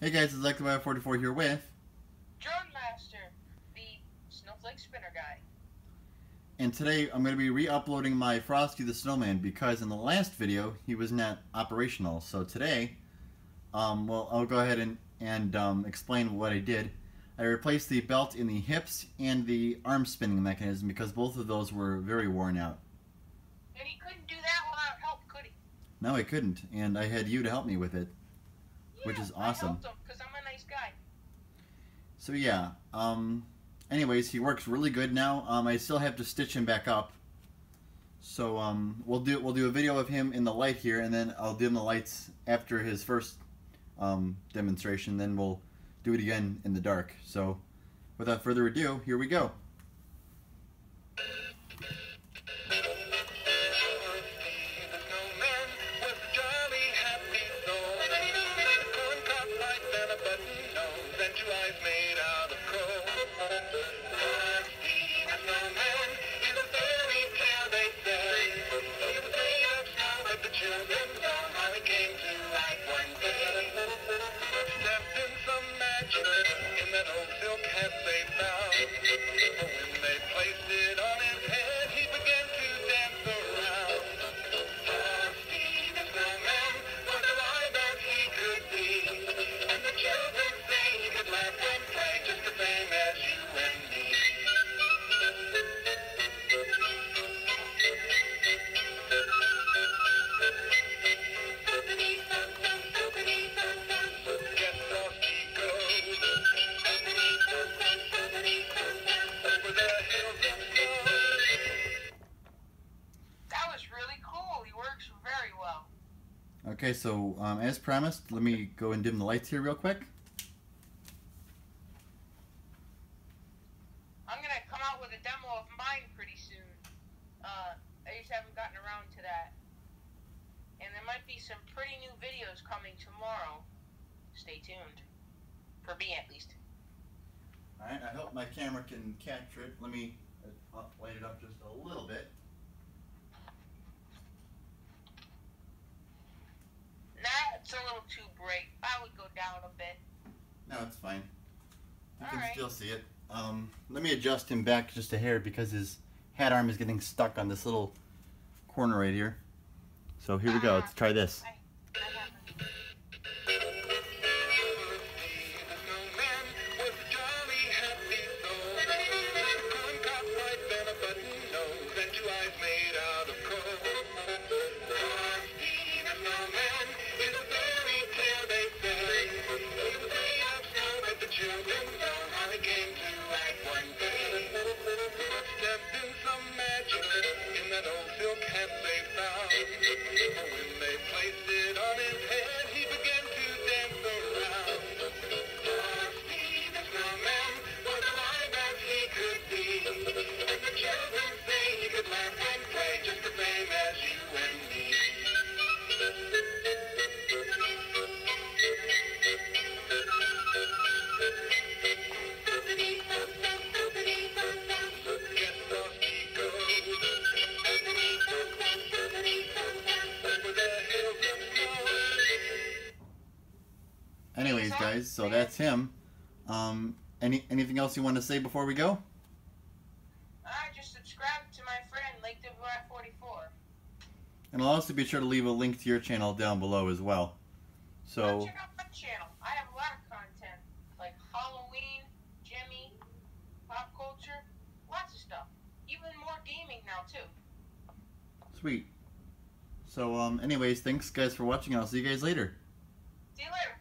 Hey guys, it's Electro44 here with Drone Master, the snowflake spinner guy. and today I'm going to be re-uploading my Frosty the Snowman because in the last video he was not operational. So today, well, I'll go ahead and explain what I did. I replaced the belt in the hips and the arm spinning mechanism because both of those were very worn out. And he couldn't do that without help, could he? No, I couldn't, and I had you to help me with it, which is awesome. I helped him because I'm a nice guy. So yeah, anyways, he works really good now. I still have to stitch him back up. So we'll do a video of him in the light here, and then I'll dim the lights after his first demonstration. Then we'll do it again in the dark. So without further ado, here we go. Okay, so as promised, let me go and dim the lights here real quick. I'm going to come out with a demo of mine pretty soon. I just haven't gotten around to that. And there might be some pretty new videos coming tomorrow. Stay tuned. For me, at least. Alright, I hope my camera can capture it. Let me light it up just a little bit. It's a little too bright. I would go down a bit. No, it's fine. You All can right. still see it. Let me adjust him back just a hair because his hat arm is getting stuck on this little corner right here. So here we go. Let's try this. Anyways, guys, so that's him. Anything else you want to say before we go? Just subscribe to my friend, LakeWR44. And I'll also be sure to leave a link to your channel down below as well. So Check out my channel. I have a lot of content, like Halloween, Gemmy, pop culture, lots of stuff. Even more gaming now, too. sweet. So anyways, thanks guys for watching. I'll see you guys later. See you later.